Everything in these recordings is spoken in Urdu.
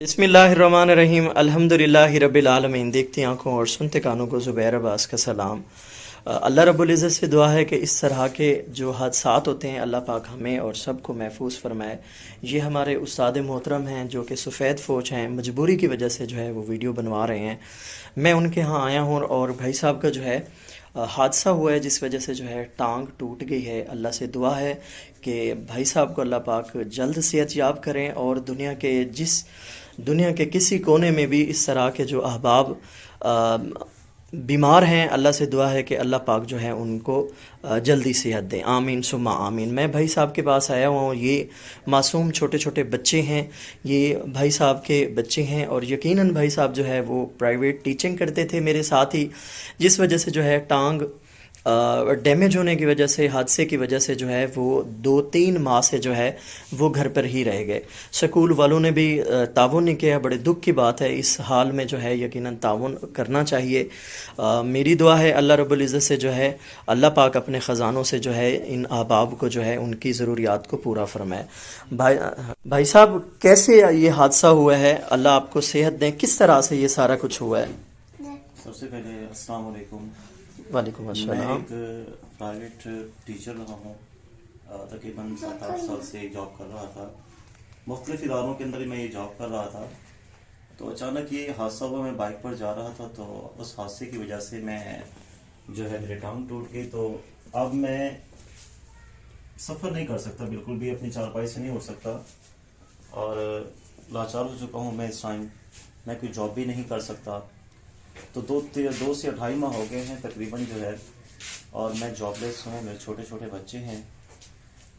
بسم اللہ الرحمن الرحیم الحمدللہ رب العالمین۔ دیکھتی آنکھوں اور سنتے کانوں کو زبیر عباس کا سلام۔ اللہ رب العزت سے دعا ہے کہ اس طرح کے جو حادثات ہوتے ہیں اللہ پاک ہمیں اور سب کو محفوظ فرمائے۔ یہ ہمارے استاد محترم ہیں جو کہ سفید فوج ہیں، مجبوری کی وجہ سے جو ہے وہ ویڈیو بنوا رہے ہیں۔ میں ان کے ہاں آیا ہوں اور بھائی صاحب کا جو ہے حادثہ ہوا ہے جس وجہ سے جو ہے ٹانگ ٹوٹ گئی ہے۔ اللہ سے دعا ہے کہ بھائی صاحب کو اللہ پاک جلد صحت یاب کریں اور دنیا کے کسی کونے میں بھی اس طرح کے جو احباب بیمار ہیں، اللہ سے دعا ہے کہ اللہ پاک جو ہے ان کو جلدی صحت دیں، آمین ثم آمین۔ میں بھائی صاحب کے پاس آیا ہوا ہوں، یہ معصوم چھوٹے چھوٹے بچے ہیں، یہ بھائی صاحب کے بچے ہیں اور یقیناً بھائی صاحب جو ہے وہ پرائیویٹ ٹیچنگ کرتے تھے میرے ساتھ ہی، جس وجہ سے جو ہے ٹانگ ڈیمیج ہونے کی وجہ سے، حادثے کی وجہ سے جو ہے وہ 2-3 ماہ سے جو ہے وہ گھر پر ہی رہ گئے۔ سکول والوں نے بھی تعاون نہیں کیا، بڑے دکھ کی بات ہے۔ اس حال میں جو ہے یقیناً تعاون کرنا چاہیے۔ میری دعا ہے اللہ رب العزت سے جو ہے اللہ پاک اپنے خزانوں سے جو ہے ان احباب کو جو ہے ان کی ضروریات کو پورا فرمائے۔ بھائی صاحب کیسے یہ حادثہ ہوا ہے؟ اللہ آپ کو صحت دیں، کس طرح سے یہ سارا کچھ ہوا ہے؟ سب سے پہلے السلام علیکم۔ وعلیکم میں السلام۔ ایک پرائیویٹ ٹیچر رہا ہوں، تقریباً 7-8 سال سے جاب کر رہا تھا، مختلف اداروں کے اندر ہی میں یہ جاب کر رہا تھا۔ تو اچانک یہ حادثہ ہوا، میں بائک پر جا رہا تھا تو اس حادثے کی وجہ سے میں جو ہے میری ٹانگ ٹوٹ گئی۔ تو اب میں سفر نہیں کر سکتا، بالکل بھی اپنی چارپائی سے نہیں اٹھ سکتا اور لاچار ہو چکا ہوں میں اس ٹائم۔ میں کوئی جاب بھی نہیں کر سکتا، تو 2 سے 2.5 ماہ ہو گئے ہیں تقریباً جو ہے، اور میں جاب لیس ہوں، میرے چھوٹے چھوٹے بچے ہیں۔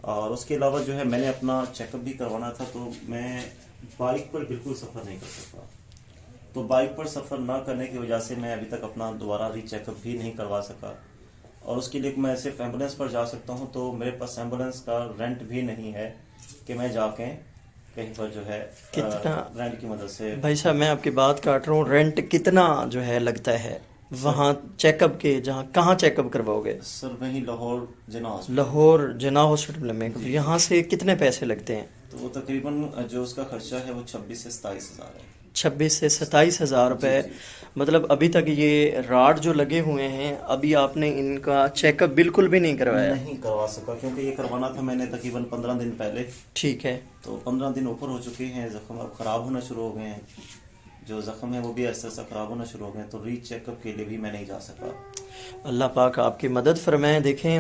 اور اس کے علاوہ جو ہے میں نے اپنا چیک اپ بھی کروانا تھا، تو میں بائک پر بالکل سفر نہیں کر سکتا۔ تو بائک پر سفر نہ کرنے کی وجہ سے میں ابھی تک اپنا دوبارہ ری چیک اپ بھی نہیں کروا سکا، اور اس کے لیے میں صرف ایمبولینس پر جا سکتا ہوں، تو میرے پاس ایمبولینس کا رینٹ بھی نہیں ہے کہ میں جا کے کہیں پر جو ہے کتنا رینٹ کی مدد سے۔ بھائی صاحب میں آپ کی بات کاٹ رہا ہوں، رینٹ کتنا جو ہے لگتا ہے وہاں چیک اپ کے؟ جہاں کہاں چیک اپ کرواؤ گے؟ سر وہیں لاہور جناح ہاسپٹل۔ لاہور جناح ہاسپٹل میں؟ یہاں سے کتنے پیسے لگتے ہیں؟ تو وہ تقریباً جو اس کا خرچہ ہے وہ 26 سے 27 ہزار ہے۔ 26 سے 27 ہزار روپے؟ مطلب ابھی تک یہ راڈ جو لگے ہوئے ہیں ابھی آپ نے ان کا چیک اپ بالکل بھی نہیں کروایا؟ نہیں کروا سکا، کیونکہ یہ کروانا تھا میں نے تقریباً 15 دن پہلے۔ ٹھیک ہے۔ تو 15 دن اوپر ہو چکے ہیں، زخم اب خراب ہونا شروع ہو گئے ہیں، جو زخم ہے وہ بھی ایسا ایسا خراب ہونا شروع ہو گئے ہیں، تو ری چیک اپ کے لیے بھی میں نہیں جا سکا۔ اللہ پاک آپ کی مدد فرمائیں۔ دیکھیں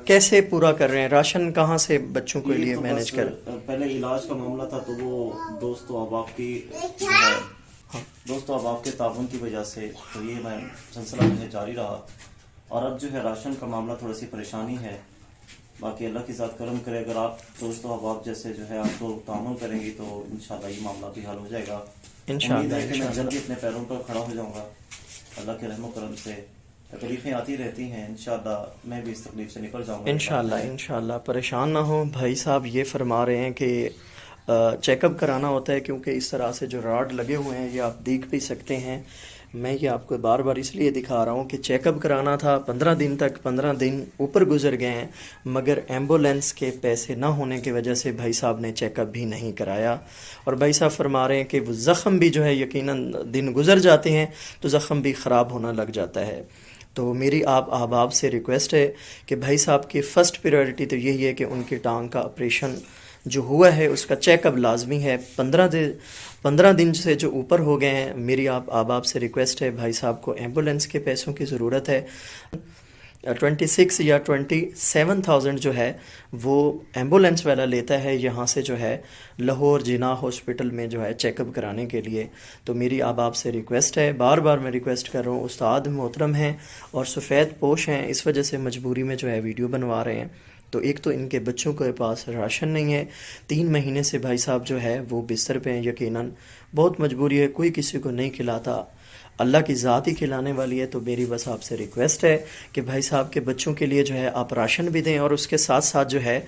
کیسے پورا کر رہے ہیں، راشن کہاں سے بچوں کے لیے مینیج کر؟ پہلے علاج کا معاملہ تھا تو وہ دوست و احباب کے تعاون کی وجہ سے تو یہ میں سلسلہ جو ہے جاری رہا، اور اب جو ہے راشن کا معاملہ تھوڑی سی پریشانی ہے۔ باقی اللہ کی ذات کرم کرے، اگر آپ دوست و احباب جیسے جو ہے آپ کو تعاون کریں گی تو انشاءاللہ یہ معاملہ بھی حل ہو جائے گا۔ امید ہے کہ میں جلدی اپنے پیروں پر کھڑا ہو جاؤں گا اللہ کے رحم و کرم سے۔ تکلیفیں آتی رہتی ہیں، انشاءاللہ میں بھی اس تکلیف سے نکل جاؤں گا انشاءاللہ پریشان نہ ہوں۔ بھائی صاحب یہ فرما رہے ہیں کہ چیک اپ کرانا ہوتا ہے، کیونکہ اس طرح سے جو راڈ لگے ہوئے ہیں یہ آپ دیکھ بھی سکتے ہیں۔ میں یہ آپ کو بار بار اس لیے دکھا رہا ہوں کہ چیک اپ کرانا تھا 15 دن تک، 15 دن اوپر گزر گئے ہیں، مگر ایمبولینس کے پیسے نہ ہونے کی وجہ سے بھائی صاحب نے چیک اپ بھی نہیں کرایا۔ اور بھائی صاحب فرما رہے ہیں کہ وہ زخم بھی جو ہے یقیناً دن گزر جاتے ہیں تو زخم بھی خراب ہونا لگ جاتا ہے۔ تو میری آپ احباب سے ریکویسٹ ہے کہ بھائی صاحب کی فرسٹ پریورٹی تو یہی ہے کہ ان کی ٹانگ کا آپریشن جو ہوا ہے اس کا چیک اپ لازمی ہے۔ 15 دن سے جو اوپر ہو گئے ہیں، میری آپ احباب سے ریکویسٹ ہے، بھائی صاحب کو ایمبولینس کے پیسوں کی ضرورت ہے۔ 26 یا 27,000 جو ہے وہ ایمبولینس والا لیتا ہے یہاں سے جو ہے لاہور جناح ہاسپٹل میں جو ہے چیک اپ کرانے کے لیے۔ تو میری آپ سے ریکویسٹ ہے، بار بار میں ریکویسٹ کر رہا ہوں، استاد محترم ہیں اور سفید پوش ہیں، اس وجہ سے مجبوری میں جو ہے ویڈیو بنوا رہے ہیں۔ تو ایک تو ان کے بچوں کے پاس راشن نہیں ہے، 3 مہینے سے بھائی صاحب جو ہے وہ بستر پہ ہیں، یقیناً بہت مجبوری ہے، کوئی کسی کو نہیں کھلاتا۔ اللہ کی ذات ہی کھلانے والی ہے. تو میری بس آپ سے ریکویسٹ ہے کہ بھائی صاحب کے بچوں کے لیے جو ہے آپ راشن بھی دیں، اور اس کے ساتھ ساتھ جو ہے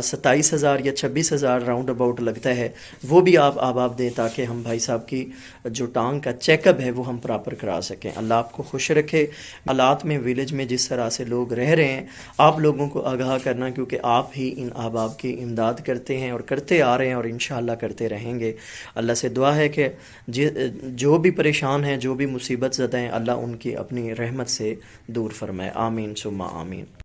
27,000 یا 26,000 راؤنڈ اباؤٹ لگتا ہے، وہ بھی آپ دیں، تاکہ ہم بھائی صاحب کی جو ٹانگ کا چیک اپ ہے وہ ہم پراپر کرا سکیں. اللہ آپ کو خوش رکھے. حالات میں ویلیج میں جس طرح سے لوگ رہ رہے ہیں، آپ لوگوں کو آگاہ کرنا، کیونکہ آپ ہی ان احباب کی امداد کرتے ہیں اور کرتے آ رہے ہیں اور انشاءاللہ کرتے رہیں گے. اللہ سے دعا ہے کہ جو بھی پریشان ہیں، جو بھی مصیبت زدہ ہیں، اللہ ان کی اپنی رحمت سے دور فرمائے. آمین ثم آمین.